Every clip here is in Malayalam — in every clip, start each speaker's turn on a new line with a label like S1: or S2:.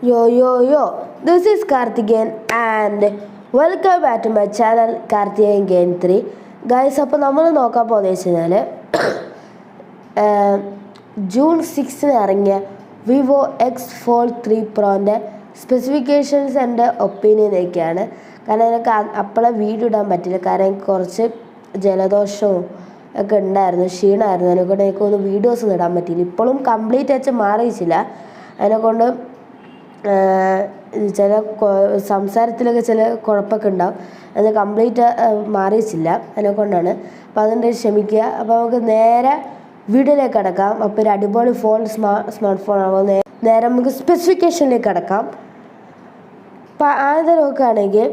S1: Yo, this is Karthikeyan and welcome back to my channel Karthikeyan Game 3. Guys, അപ്പോൾ നമ്മൾ നോക്കാൻ പോകുന്നത് വെച്ചാൽ ജൂൺ 6 ഇറങ്ങിയ വിവോ X4 പ്രോൻ്റെ സ്പെസിഫിക്കേഷൻസ് എൻ്റെ ഒപ്പീനിയനൊക്കെയാണ്. കാരണം എനിക്ക് അപ്പോഴേ വീഡിയോ ഇടാൻ പറ്റില്ല, കാരണം എനിക്ക് കുറച്ച് ജലദോഷവും ഒക്കെ ഉണ്ടായിരുന്നു, ക്ഷീണമായിരുന്നു. അതിനെക്കൊണ്ട് എനിക്കൊന്നും വീഡിയോസ് ഇടാൻ പറ്റിയില്ല. ഇപ്പോഴും കംപ്ലീറ്റ് ആയിട്ട് മാറിയിട്ടില്ല. അതിനെക്കൊണ്ട് ചില സംസാരത്തിലൊക്കെ ചില കുഴപ്പമൊക്കെ ഉണ്ടാവും. അത് കംപ്ലീറ്റ് മാറിയിട്ടില്ല, അതിനെക്കൊണ്ടാണ്. അപ്പോൾ അതിൻ്റെ ക്ഷമിക്കുക. അപ്പോൾ നമുക്ക് നേരെ വീഡിയോയിലേക്ക് കിടക്കാം. അപ്പോൾ ഒരു അടിപൊളി ഫോൺ സ്മാർട്ട് ഫോൺ ആകുമ്പോൾ നേരെ നമുക്ക് സ്പെസിഫിക്കേഷനിലേക്ക് കിടക്കാം. അപ്പോൾ ആദ്യം നോക്കുകയാണെങ്കിൽ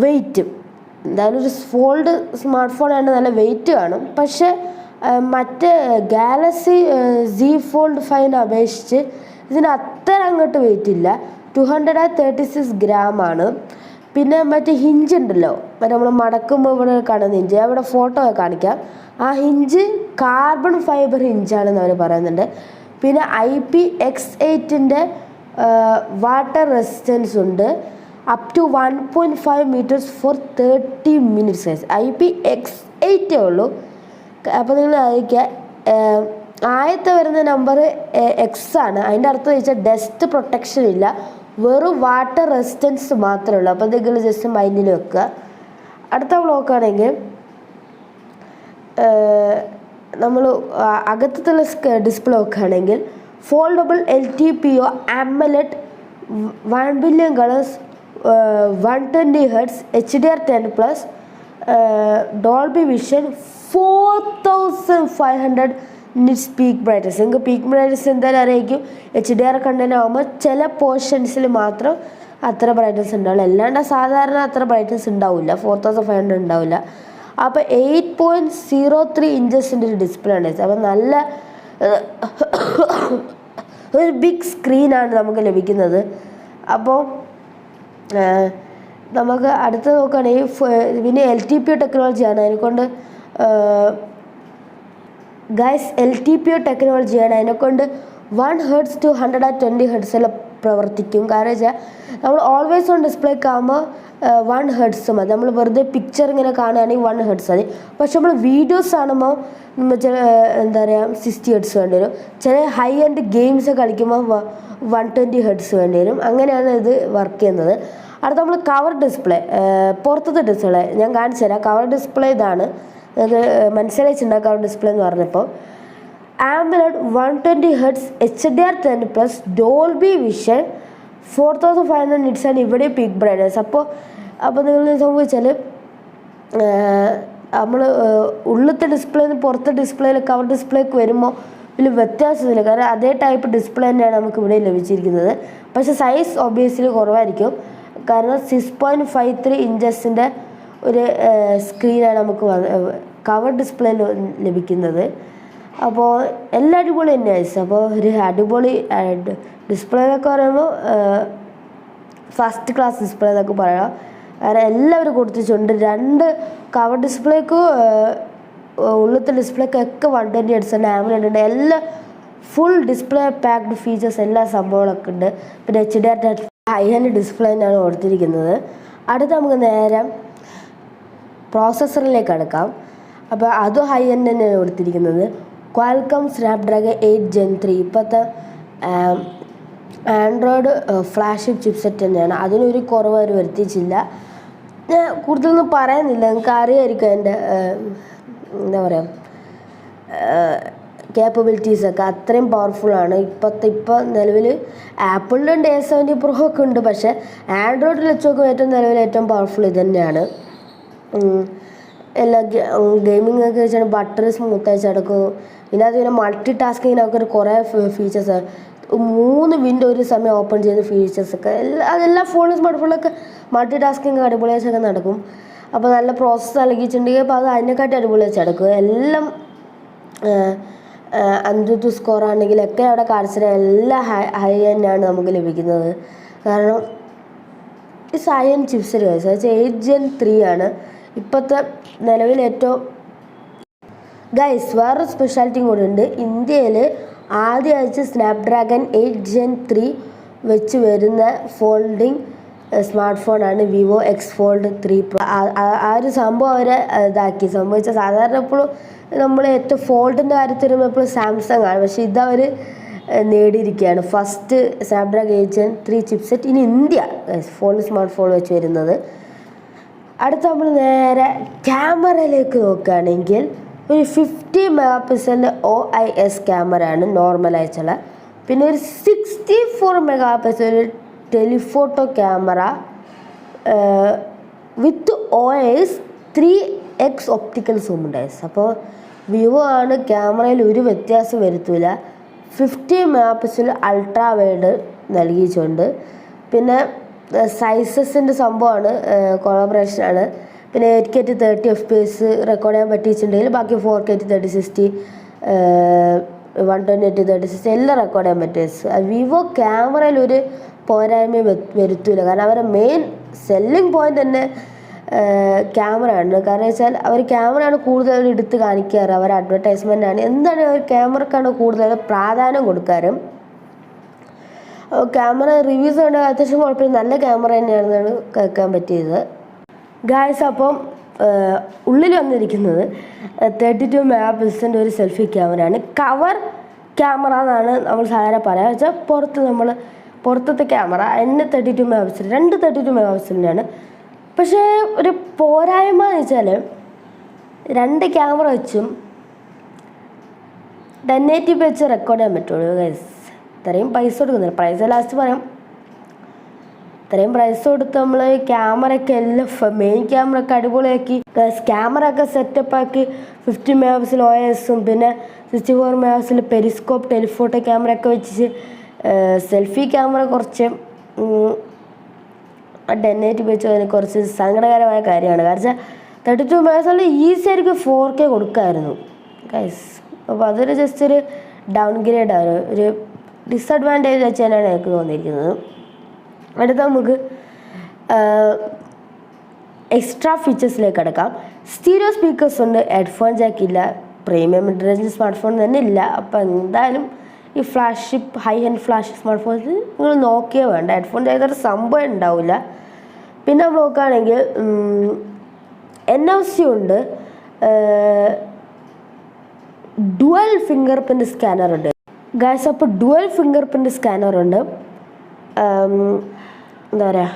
S1: വെയിറ്റ്, എന്തായാലും ഒരു ഫോൾഡ് സ്മാർട്ട് ഫോൺ ആയിട്ട് നല്ല വെയിറ്റ് കാണും. പക്ഷേ മറ്റേ ഗാലക്സി Z Fold 5 അപേക്ഷിച്ച് ഇതിന് അത്ര അങ്ങോട്ട് വെയിറ്റ് ഇല്ല. 236 ഗ്രാമാണ്. പിന്നെ മറ്റേ ഹിഞ്ച് ഉണ്ടല്ലോ, മറ്റേ നമ്മൾ മടക്കുമ്പോൾ ഇവിടെ കാണുന്ന ഹിഞ്ച്, അവിടെ ഫോട്ടോ കാണിക്കാം. ആ ഹിഞ്ച് കാർബൺ ഫൈബർ ഹിഞ്ചാണെന്ന് അവർ പറയുന്നുണ്ട്. പിന്നെ IPX8 വാട്ടർ റെസിസ്റ്റൻസ് ഉണ്ട്, up to 1.5 metres for 30 minutes size. IPX8 ഉള്ളൂ. അപ്പോൾ നിങ്ങൾ ആയിരിക്കുക, ആദ്യത്തെ വരുന്ന നമ്പർ എക്സ് ആണ്. അതിൻ്റെ അർത്ഥം വെച്ചാൽ ഡസ്റ്റ് പ്രൊട്ടക്ഷൻ ഇല്ല, വെറും വാട്ടർ റെസിസ്റ്റൻസ് മാത്രമേ ഉള്ളൂ. അപ്പോൾ നിങ്ങൾ ജസ്റ്റ് മൈൻഡിൽ വെക്കുക. അടുത്ത നോക്കുകയാണെങ്കിൽ നമ്മൾ അകത്തുള്ള ഡിസ്പ്ലേ നോക്കുകയാണെങ്കിൽ foldable LTPO AMOLED 1 billion colours 120 Hz HDR10+, Dolby vision 4500 nits peak brightness. നിങ്ങൾക്ക് പീക്ക് ബ്രൈറ്റ്നസ് എന്തായാലും അറിയിക്കും. HDR കണ്ടന്റ് ആകുമ്പോൾ ചില പോർഷൻസിൽ മാത്രം അത്ര ബ്രൈറ്റ്നസ് ഉണ്ടാവില്ല, അല്ലാണ്ട് സാധാരണ അത്ര ബ്രൈറ്റ്നസ് ഉണ്ടാവില്ല, 4500 ഉണ്ടാവില്ല. അപ്പോൾ 8.03 ഇഞ്ചസിൻ്റെ ഒരു ഡിസ്പ്ലേ ഉണ്ട്. അപ്പോൾ നല്ല ഒരു ബിഗ് സ്ക്രീനാണ് നമുക്ക് ലഭിക്കുന്നത്. അപ്പോൾ നമുക്ക് അടുത്ത് നോക്കുകയാണെങ്കിൽ പിന്നെ LTPO ടെക്നോളജിയാണ്. അതിനെക്കൊണ്ട് LTPO ടെക്നോളജിയാണ്. അതിനെക്കൊണ്ട് 1 Hz to 120 Hz എല്ലാം പ്രവർത്തിക്കും. കാരണം വെച്ചാൽ നമ്മൾ ഓൾവേസ് ഓൺ ഡിസ്പ്ലേക്ക് ആകുമ്പോൾ 1 Hz മതി. നമ്മൾ വെറുതെ പിക്ചർ ഇങ്ങനെ കാണുകയാണെങ്കിൽ 1 Hz മതി. പക്ഷെ നമ്മൾ വീഡിയോസ് കാണുമ്പോൾ ചില എന്താ പറയുക 60 Hz വേണ്ടി വരും. ചില ഹൈ എൻഡ് ഗെയിംസ് കളിക്കുമ്പോൾ 120 Hz വേണ്ടി വരും. അങ്ങനെയാണ് ഇത് വർക്ക് ചെയ്യുന്നത്. അടുത്ത നമ്മൾ കവർ ഡിസ്പ്ലേ, പുറത്തത്തെ ഡിസ്പ്ലേ ഞാൻ കാണിച്ചു തരാം. കവർ ഡിസ്പ്ലേ ഇതാണ്, അത് മനസ്സിലായിട്ടുണ്ടാകും. കവർ ഡിസ്പ്ലേ എന്ന് പറഞ്ഞപ്പോൾ AMOLED 120 Hz HDR10+, Dolby vision 4500 nits ആണ് ഇവിടെ പീക്ക് ബ്രൈറ്റ്നസ്. അപ്പോൾ നിങ്ങൾ സംഭവിച്ചാൽ നമ്മൾ ഉള്ളത്തെ ഡിസ്പ്ലേന്ന് പുറത്തെ ഡിസ്പ്ലേയിൽ കവർ ഡിസ്പ്ലേക്ക് വരുമ്പോൾ വലിയ വ്യത്യാസമില്ല, കാരണം അതേ ടൈപ്പ് ഡിസ്പ്ലേ തന്നെയാണ് നമുക്ക് ഇവിടെ ലഭിച്ചിരിക്കുന്നത്. പക്ഷേ സൈസ് ഒബിയസ്ലി കുറവായിരിക്കും, കാരണം 6.53 ഇഞ്ചസിൻ്റെ ഒരു സ്ക്രീനാണ് നമുക്ക് കവർ ഡിസ്പ്ലേയിൽ ലഭിക്കുന്നത്. അപ്പോൾ എല്ലാം അടിപൊളി തന്നെയാണ്. അപ്പോൾ ഒരു അടിപൊളി ഡിസ്പ്ലേ എന്നൊക്കെ പറയുമ്പോൾ ഫസ്റ്റ് ക്ലാസ് ഡിസ്പ്ലേ എന്നൊക്കെ പറയാം. കാരണം എല്ലാവരും കൊടുത്തിട്ടുണ്ട്. 2 കവർ ഡിസ്പ്ലേക്കും ഉള്ളത്തെ ഡിസ്പ്ലേക്കൊക്കെ 120 Hz ഉണ്ട്, AMOLED ഉണ്ട്, എല്ലാം ഫുൾ ഡിസ്പ്ലേ പാക്ഡ് ഫീച്ചേഴ്സ് എല്ലാ സംഭവങ്ങളൊക്കെ ഉണ്ട്. പിന്നെ HDR10 ഹൈ ഹാൻഡ് ഡിസ്പ്ലേ തന്നെയാണ് കൊടുത്തിരിക്കുന്നത്. അടുത്ത് നമുക്ക് നേരെ പ്രോസസ്സറിലേക്ക് എടുക്കാം. അപ്പോൾ അതും ഹൈ എൻഡ് തന്നെയാണ് കൊടുത്തിരിക്കുന്നത്. ക്വാൽക്കം സ്നാപ്ഡ്രാഗൺ 8 Gen 3 ഇപ്പോഴത്തെ ആൻഡ്രോയിഡ് ഫ്ലാഗ്ഷിപ്പ് ചിപ്സെറ്റ് തന്നെയാണ്. അതിനൊരു കുറവ് അവർ വരുത്തിയിട്ടില്ല. ഞാൻ കൂടുതലൊന്നും പറയുന്നില്ല, നിങ്ങൾക്ക് അറിയാമായിരിക്കും അതിൻ്റെ എന്താ പറയുക കേപ്പബിലിറ്റീസൊക്കെ അത്രയും പവർഫുള്ളാണ്. ഇപ്പോൾ നിലവിൽ ആപ്പിളിലുണ്ട് A70 Pro ഒക്കെ ഉണ്ട്, പക്ഷേ ആൻഡ്രോയിഡിൽ വെച്ച് നോക്കുമ്പോൾ നിലവിൽ ഏറ്റവും പവർഫുൾ ഇത് തന്നെയാണ്. എല്ലാ ഗെയിമിംഗ് ഒക്കെ വെച്ചാൽ ബട്ടർ സ്മൂത്ത് ആയി കിടക്കും. പിന്നെ അതിങ്ങനെ മൾട്ടി ടാസ്കിങ്ങിനൊക്കെ ഒരു കുറേ ഫീച്ചേഴ്സ്, 3 വിൻഡോ ഒരു സമയം ഓപ്പൺ ചെയ്യുന്ന ഫീച്ചേഴ്സൊക്കെ അതെല്ലാ ഫോണും സ്മാർട്ട് ഫോണിലൊക്കെ മൾട്ടി ടാസ്കിങ് അടിപൊളിയായിട്ടൊക്കെ നടക്കും. അപ്പോൾ നല്ല പ്രോസസ്സ് നൽകിയിട്ടുണ്ടെങ്കിൽ അപ്പോൾ അത് അതിനെക്കാട്ടി അടിപൊളിയായിട്ട് നടക്കും. എല്ലാം ANTUTU സ്കോർ ആണെങ്കിലൊക്കെ അവിടെ കാണിച്ചത് എല്ലാം ഹൈ എൻഡാണ് നമുക്ക് ലഭിക്കുന്നത്. കാരണം ഈ ഹൈ എൻഡ് ചിപ്സെറ്റ് കഴിച്ചത് 8 Gen 3 ആണ് ഇപ്പോഴത്തെ നിലവിൽ ഏറ്റവും. ഗൈസ്, വേറൊരു സ്പെഷ്യാലിറ്റിയും കൂടെ ഉണ്ട്. ഇന്ത്യയിൽ ആദ്യമായിട്ട് സ്നാപ്ഡ്രാഗൺ 8 Gen 3 വെച്ച് വരുന്ന ഫോൾഡിങ് സ്മാർട്ട് ഫോണാണ് വിവോ എക്സ് ഫോൾഡ് 3 പ്രോ. ആ ഒരു സംഭവം അവർ ഇതാക്കി. സംഭവിച്ചാൽ സാധാരണ എപ്പോഴും നമ്മൾ ഏറ്റവും ഫോൾഡിൻ്റെ കാര്യത്തിൽ വരുമ്പോൾ എപ്പോഴും സാംസങ് ആണ്. പക്ഷേ ഇതവർ നേടിയിരിക്കുകയാണ്. First Snapdragon 8 Gen 3 chipset in India smart phone വെച്ച് വരുന്നത്. അടുത്ത നമ്മൾ നേരെ ക്യാമറയിലേക്ക് നോക്കുകയാണെങ്കിൽ ഒരു 50 മെഗാ പിക്സലിൻ്റെ OIS ക്യാമറയാണ് നോർമലായിട്ടുള്ള. പിന്നെ ഒരു 64 മെഗാ പിക്സൽ ടെലിഫോട്ടോ ക്യാമറ വിത്ത് OIS 3x ഒപ്റ്റിക്കൽ സൂം ഉണ്ട്. അപ്പോൾ വിവോ ആണ് ക്യാമറയിൽ ഒരു വ്യത്യാസം വരുത്തില്ല. 50 മെഗാ പിക്സൽ അൾട്രാ വൈഡ് നൽകിയിട്ടുണ്ട്. പിന്നെ സൈസസിൻ്റെ സംഭവമാണ്, കൊളാബറേഷനാണ്. പിന്നെ 8K 30 FPS റെക്കോർഡ് ചെയ്യാൻ പറ്റിയിട്ടുണ്ടെങ്കിൽ ബാക്കി 4K 30 60 120 30 60 എല്ലാം റെക്കോർഡ് ചെയ്യാൻ പറ്റും. വിവോ ക്യാമറയിൽ ഒരു പോരായ്മ വരുത്തില്ല. കാരണം അവരുടെ മെയിൻ സെല്ലിംഗ് പോയിന്റ് തന്നെ ക്യാമറയാണ്. കാരണം വെച്ചാൽ അവർ ക്യാമറയാണ് കൂടുതൽ എടുത്ത് കാണിക്കാറ്. അവർ അഡ്വർടൈസ്മെൻ്റാണ് എന്താണ് അവർ ക്യാമറക്കാണ് കൂടുതൽ പ്രാധാന്യം കൊടുക്കാറ്. ക്യാമറ റിവ്യൂസ് ഉണ്ട്, അത്യാവശ്യം കുഴപ്പമില്ല, നല്ല ക്യാമറ തന്നെയാണെന്നാണ് കേൾക്കാൻ പറ്റിയത് ഗായ്സ്. അപ്പം ഉള്ളിൽ വന്നിരിക്കുന്നത് 32 മെഗാ പിക്സലിൻ്റെ ഒരു സെൽഫി ക്യാമറയാണ്. കവർ ക്യാമറ എന്നാണ് നമ്മൾ സാധാരണ പറയുക. വെച്ചാൽ പുറത്തത്തെ ക്യാമറ അതിന് 32 മെഗാ പിക്സൽ, 32 മെഗാ പിക്സലിൻ്റെയാണ്. പക്ഷേ ഒരു പോരായ്മ എന്ന് വെച്ചാൽ 2 ക്യാമറ വെച്ചും 1080p വെച്ച് റെക്കോർഡ് ചെയ്യാൻ പറ്റുള്ളൂ ഗൈസ്. ഇത്രയും പൈസ കൊടുക്കുന്നില്ല. പ്രൈസ് ലാസ്റ്റ് പറയാം. ഇത്രയും പ്രൈസ് കൊടുത്ത് നമ്മൾ ക്യാമറയൊക്കെ എല്ലാം മെയിൻ ക്യാമറ ഒക്കെ അടിപൊളിയാക്കി ക്യാമറ ഒക്കെ സെറ്റപ്പാക്കി 50 മെഗാ പിക്സൽ OISഉം പിന്നെ 64 mega pixel Periscope telephoto camera ഒക്കെ വെച്ച് സെൽഫി ക്യാമറ കുറച്ച് 1080p വെച്ച് അതിന് കുറച്ച് സങ്കടകരമായ കാര്യമാണ്. കാരണം 32 മെഗാ പിക്സലിൽ ഈസി ആയിരിക്കും 4K കൊടുക്കാമായിരുന്നു ഗൈസ്. അപ്പോൾ അതൊരു ജസ്റ്റ് ഒരു ഡൗൺ ഗ്രേഡാണ്, ഒരു ഡിസഡ്വാൻറ്റേജ് വെച്ച് തന്നെയാണ് എനിക്ക് തോന്നിയിരിക്കുന്നത്. അടുത്ത നമുക്ക് എക്സ്ട്രാ ഫീച്ചേഴ്സിലേക്ക് കിടക്കാം. സ്റ്റീരിയോ സ്പീക്കേഴ്സ് ഉണ്ട്, ഹെഡ്ഫോൺ ജാക്ക് ഇല്ല, premium mid range smart phone തന്നെ ഇല്ല. അപ്പോൾ എന്തായാലും ഈ flagship high end flash smart phones നിങ്ങൾ നോക്കിയേ വേണ്ട, ഹെഡ്ഫോൺ ജാക്ക് ഒരു സംഭവം ഉണ്ടാവില്ല. പിന്നെ നോക്കുകയാണെങ്കിൽ NFC ഉണ്ട്, ഡുവൽ ഫിംഗർ പ്രിൻ്റ് സ്കാനർ ഉണ്ട് ഗൈസ്. അപ്പോൾ ഡുവൽ ഫിംഗർ പ്രിൻ്റ് സ്കാനർ ഉണ്ട്. എന്താ പറയുക,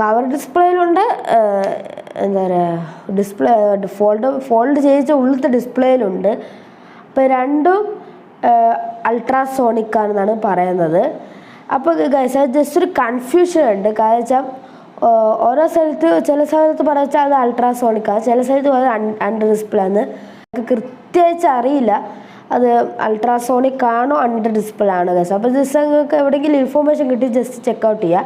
S1: കവർ ഡിസ്പ്ലേയിലുണ്ട്, എന്താ പറയുക ഡിസ്പ്ലേ ഫോൾഡ് ചെയ്ത ഉള്ളിലത്തെ ഡിസ്പ്ലേയിലുണ്ട്. അപ്പോൾ രണ്ടും അൾട്രാസോണിക് ആണെന്നാണ് പറയുന്നത്. അപ്പോൾ ഗൈസ് അത് ജസ്റ്റ് ഒരു കൺഫ്യൂഷൻ ഉണ്ട്. കാരണം വെച്ചാൽ ഓരോ സ്ഥലത്ത് ചില സ്ഥലത്ത് പറഞ്ഞാൽ അത് അൾട്രാസോണിക്കാണ്, ചില സ്ഥലത്ത് പറയുന്നത് അണ്ടർ ഡിസ്പ്ലേ ആണ്. കൃത്യമായിട്ട് അറിയില്ല അത് അൾട്രാസോണിക് ആണോ അണ്ടർ ഡിസ്പ്ലേ ആണോ ഗൈസ്. അപ്പോൾ ജസ്റ്റ് നിങ്ങൾക്ക് എവിടെയെങ്കിലും ഇൻഫോർമേഷൻ കിട്ടി ജസ്റ്റ് ചെക്കൗട്ട് ചെയ്യുക.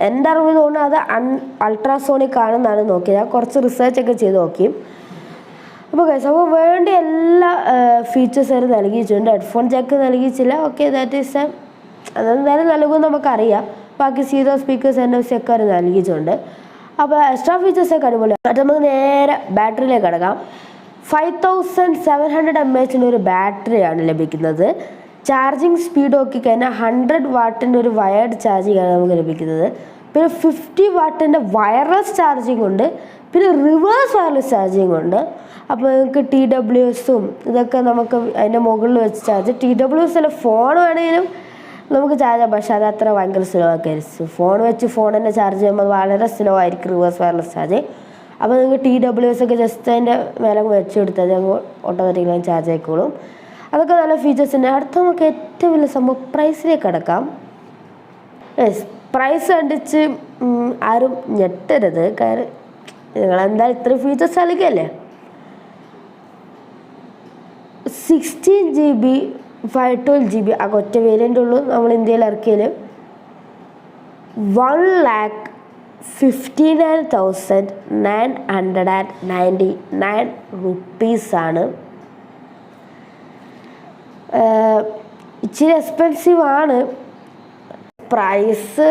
S1: എൻ്റെ അറിവ് തോന്നുന്നത് അത് അൾട്രാസോണിക് ആണെന്നാണ് നോക്കിയത്. ഞാൻ കുറച്ച് റിസർച്ചൊക്കെ ചെയ്ത് നോക്കി. അപ്പോൾ ഗൈസ് അപ്പോൾ വേണ്ട എല്ലാ ഫീച്ചേഴ്സ് അവർ നൽകിയിട്ടുണ്ട്. ഹെഡ്ഫോൺ ജാക്ക് നൽകിയിട്ടില്ല, ഓക്കെ ദാറ്റ് ഈസ് അതെന്തായാലും നൽകുമെന്ന് നമുക്കറിയാം. ബാക്കി സീറോ സ്പീക്കേഴ്സ് NFC ഒക്കെ അവർ നൽകിയിട്ടുണ്ട്. അപ്പോൾ എക്സ്ട്രാ ഫീച്ചേഴ്സൊക്കെ അടിപൊളിയാണ്. അത് നമുക്ക് നേരെ ബാറ്ററിയിലേക്ക് കിടക്കാം. 5700 mAh ഒരു ബാറ്ററിയാണ് ലഭിക്കുന്നത്. ചാർജിങ് സ്പീഡ് നോക്കിക്കഴിഞ്ഞാൽ 100 വാട്ടിൻ്റെ ഒരു വയർഡ് ചാർജിങ് ആണ് നമുക്ക് ലഭിക്കുന്നത്. പിന്നെ 50 വാട്ടിൻ്റെ വയർലെസ് ചാർജിങ് ഉണ്ട്, പിന്നെ റിവേഴ്സ് വയർലെസ് ചാർജിങ് ഉണ്ട്. അപ്പോൾ നിങ്ങൾക്ക് TWSഉം ഇതൊക്കെ നമുക്ക് അതിൻ്റെ മുകളിൽ വെച്ച് ചാർജ് TWS അല്ല ഫോൺ വേണമെങ്കിലും നമുക്ക് ചാർജ് ചെയ്യാം. പക്ഷേ അത് അത്ര ഭയങ്കര സ്ലോ ആയിരിക്കും. ഫോൺ വെച്ച് ഫോൺ തന്നെ ചാർജ് ചെയ്യുമ്പോൾ വളരെ സ്ലോ ആയിരിക്കും റിവേഴ്സ് വയർലെസ് ചാർജ്. അപ്പോൾ നിങ്ങൾക്ക് TWS ഒക്കെ ജസ്റ്റ് അതിൻ്റെ മേലെ വെച്ച് കൊടുത്താൽ ഞങ്ങൾ ഓട്ടോമാറ്റിക്കലി ചാർജ് ആയിക്കോളും. അതൊക്കെ നല്ല ഫീച്ചേഴ്സ് ഉണ്ട്. അടുത്ത നമുക്ക് ഏറ്റവും വലിയ സംഭവം പ്രൈസിലേക്ക് കിടക്കാം. പ്രൈസ് കണ്ടിച്ച് ആരും ഞെട്ടരുത്, കാരണം നിങ്ങളെന്തായാലും ഇത്രയും ഫീച്ചേഴ്സ് നൽകിയല്ലേ. 16GB 512GB ആ ഒറ്റ വേരിയൻ്റ് ഉള്ളൂ നമ്മൾ ഇന്ത്യയിൽ ഇറക്കിയാൽ 1,59,999 റുപ്പീസാണ്. ഇച്ചിരി എക്സ്പെൻസീവ് ആണ്, പ്രൈസ്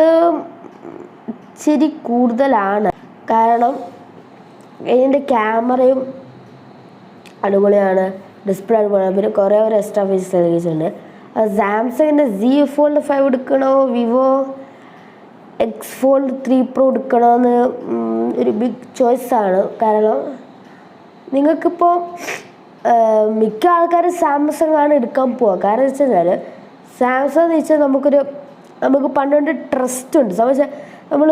S1: ഇച്ചിരി കൂടുതലാണ്. കാരണം ഇതിൻ്റെ ക്യാമറയും അടിപൊളിയാണ്, ഡിസ്പ്ലേ അടിപൊളിയാണ്, പിന്നെ കുറേ ഒരു എക്സ്ട്രാ ഫീച്ചേഴ്സ് നൽകിയിട്ടുണ്ട്. സാംസങ്ങിൻ്റെ Z Fold 5 എടുക്കണോ വിവോ X Fold 3 Pro എടുക്കണോ എന്ന് ഒരു ബിഗ് ചോയ്സാണ്. കാരണം നിങ്ങൾക്കിപ്പോൾ മിക്ക ആൾക്കാരും സാംസങ് ആണ് എടുക്കാൻ പോവുക. കാരണം വെച്ച് കഴിഞ്ഞാൽ സാംസങ് എന്ന് വെച്ചാൽ നമുക്ക് പണ്ടുകൊണ്ട് ട്രസ്റ്റ് ഉണ്ട്. പക്ഷേ നമ്മൾ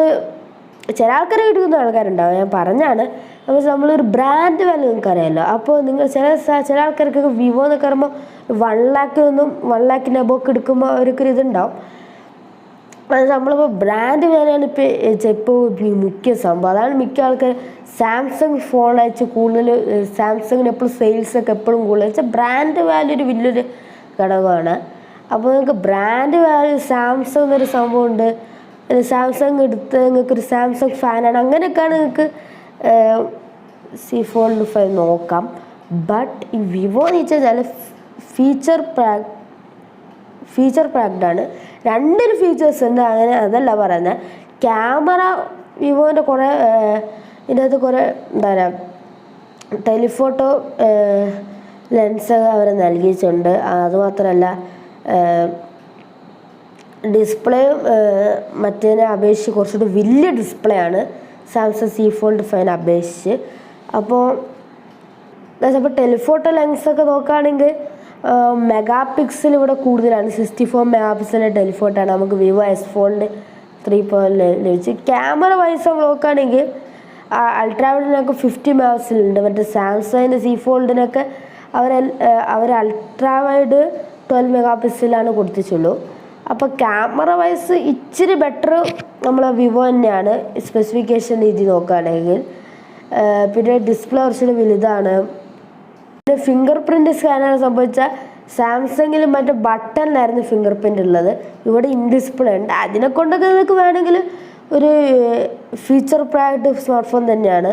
S1: ചില ആൾക്കാരെ എടുക്കുന്ന ആൾക്കാരുണ്ടാവും, ഞാൻ പറഞ്ഞാണ്. പക്ഷേ നമ്മളൊരു ബ്രാൻഡ് വാല്യൂ നിങ്ങൾക്ക് അറിയാമല്ലോ. അപ്പോൾ നിങ്ങൾ ചില ആൾക്കാർക്കൊക്കെ വിവോ എന്നൊക്കെ പറയുമ്പോൾ 1 ലാഖിൻ്റെ അബോക്ക് എടുക്കുമ്പോൾ അവർക്കൊരു ഇതുണ്ടാവും. അത് നമ്മളിപ്പോൾ ബ്രാൻഡ് വാല്യൂയാണ് ഇപ്പോൾ മുഖ്യ സംഭവം. അതാണ് മിക്ക ആൾക്കാർ സാംസങ് ഫോൺ അയച്ച് കൂടുതൽ സാംസങ്ങിന് എപ്പോഴും സെയിൽസൊക്കെ എപ്പോഴും കൂടുതൽ വെച്ചാൽ ബ്രാൻഡ് വാല്യൂ ഒരു വലിയൊരു ഘടകമാണ്. അപ്പോൾ നിങ്ങൾക്ക് ബ്രാൻഡ് വാല്യൂ സാംസങ് എന്നൊരു സംഭവമുണ്ട്. സാംസങ് എടുത്ത് നിങ്ങൾക്കൊരു സാംസങ് ഫാനാണ്, അങ്ങനെയൊക്കെയാണ് നിങ്ങൾക്ക് Z Fold 5 നോക്കാം. ബട്ട് ഈ വിവോ എന്ന് വെച്ച് കഴിഞ്ഞാൽ ഫീച്ചർ പാക്ഡാണ്. രണ്ടൊരു ഫീച്ചേഴ്സ് ഉണ്ട്, അങ്ങനെ അതല്ല പറയുന്നത്. ക്യാമറ വിവോൻ്റെ കുറേ ഇതിൻ്റെ അകത്ത് കുറേ എന്താ പറയുക ടെലിഫോട്ടോ ലെൻസ് അവർ നൽകിയിട്ടുണ്ട്. അതുമാത്രമല്ല ഡിസ്പ്ലേയും മറ്റേതിനെ അപേക്ഷിച്ച് കുറച്ചുകൂടി വലിയ ഡിസ്പ്ലേ ആണ് സാംസങ് Z Fold 5 അപേക്ഷിച്ച്. അപ്പോൾ ടെലിഫോട്ടോ ലെൻസൊക്കെ നോക്കുകയാണെങ്കിൽ മെഗാ പിക്സൽ ഇവിടെ കൂടുതലാണ്. 64 മെഗാ പിക്സലിൻ്റെ ടെലിഫോട്ടോയാണ് നമുക്ക് വിവോ S Fold 3 Pro ലഭിച്ച്. ക്യാമറ വൈസ് നമ്മൾ നോക്കുകയാണെങ്കിൽ അൾട്രാവൈഡിനൊക്കെ 50 മെഗാ പിക്സലുണ്ട്. മറ്റേ സാംസങ്ങിൻ്റെ Z Foldനൊക്കെ അവർ അൾട്രാവൈഡ് 12 മെഗാ പിക്സലാണ് കൊടുത്തിട്ടുള്ളൂ. അപ്പോൾ ക്യാമറ വൈസ് ഇച്ചിരി ബെറ്റർ നമ്മളെ വിവോ തന്നെയാണ് സ്പെസിഫിക്കേഷൻ രീതി നോക്കുകയാണെങ്കിൽ. പിന്നെ ഡിസ്പ്ലേ കുറച്ചുകൂടി വലുതാണ്. പിന്നെ ഫിംഗർ പ്രിൻറ്റ് സ്കാനർ സംഭവിച്ചാൽ സാംസങ്ങിൽ മറ്റേ ബട്ടണിലായിരുന്നു ഫിംഗർ പ്രിൻ്റ് ഉള്ളത്, ഇവിടെ ഇൻ ഡിസ്പ്ലേ ഉണ്ട്. അതിനെ കൊണ്ടൊക്കെ നിങ്ങൾക്ക് വേണമെങ്കിൽ ഒരു ഫീച്ചർ പാക്ഡ് സ്മാർട്ട് ഫോൺ തന്നെയാണ്.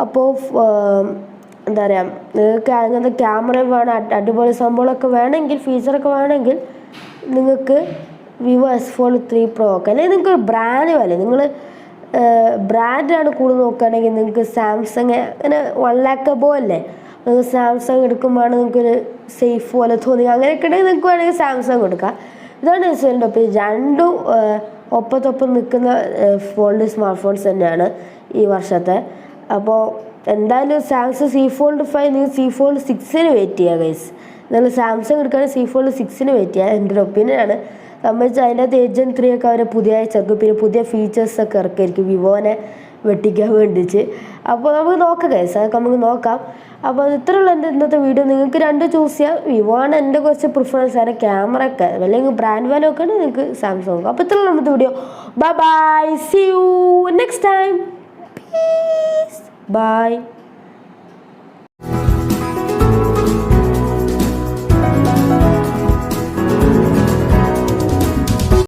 S1: അപ്പോൾ എന്താ പറയുക നിങ്ങൾക്ക് അങ്ങനത്തെ ക്യാമറ വേണം, അടിപൊളി സംഭവങ്ങളൊക്കെ വേണമെങ്കിൽ ഫീച്ചറൊക്കെ വേണമെങ്കിൽ നിങ്ങൾക്ക് വിവോ S Fold 3 Pro ഒക്കെ. അല്ലെങ്കിൽ നിങ്ങൾക്ക് ബ്രാൻഡ് പോലെ നിങ്ങൾ ബ്രാൻഡാണ് കൂടുതൽ നോക്കുകയാണെങ്കിൽ നിങ്ങൾക്ക് സാംസങ് അങ്ങനെ 1 lakh അബോ അല്ലേ, നിങ്ങൾക്ക് സാംസങ് എടുക്കുമ്പോഴാണ് നിങ്ങൾക്കൊരു സേഫ് പോലെ തോന്നി. അങ്ങനെയൊക്കെ ഉണ്ടെങ്കിൽ നിങ്ങൾക്ക് വേണമെങ്കിൽ സാംസങ് കൊടുക്കാം. ഇതാണ് വെച്ചാൽ ഇപ്പോൾ രണ്ടും ഒപ്പത്തൊപ്പം നിൽക്കുന്ന സ്മാർട്ട് ഫോൺസ് തന്നെയാണ് ഈ വർഷത്തെ. അപ്പോൾ എന്തായാലും സാംസങ് Z Fold 5 നിങ്ങൾ Z Fold 6 വെയിറ്റ് ചെയ്യുക ഗൈസ്. നിങ്ങൾ സാംസങ് എടുക്കുകയാണെങ്കിൽ Z Fold 6 വെയിറ്റ് ചെയ്യുക. എൻ്റെ ഒരു ഒപ്പീനിയനാണ്. സംബന്ധിച്ച് അതിൻ്റെ അകത്ത് Agent 3 ഒക്കെ അവർ പുതിയതായി ചേർക്കും. പിന്നെ പുതിയ ഫീച്ചേഴ്സൊക്കെ ഇറക്കിയിരിക്കും വിവോനെ വെട്ടിക്കാൻ വേണ്ടിച്ച്. അപ്പോൾ നമുക്ക് നോക്കാം ഗൈസ്, അതൊക്കെ നമുക്ക് നോക്കാം. അപ്പോൾ ഇത്രയുള്ള എൻ്റെ ഇന്നത്തെ വീഡിയോ. നിങ്ങൾക്ക് രണ്ട് ചൂസ് ചെയ്യാം. വിവോ ആണ് എൻ്റെ കുറച്ച് പ്രിഫറൻസ് ആണ് ക്യാമറ ഒക്കെ, അല്ലെങ്കിൽ ബ്രാൻഡ് വാല്യൂ ഒക്കെ ആണ് നിങ്ങൾക്ക് സാംസങ് നോക്കാം. അപ്പോൾ ഇത്രയുള്ള നമ്മുടെ video. Bye bye, see you next time, peace, by.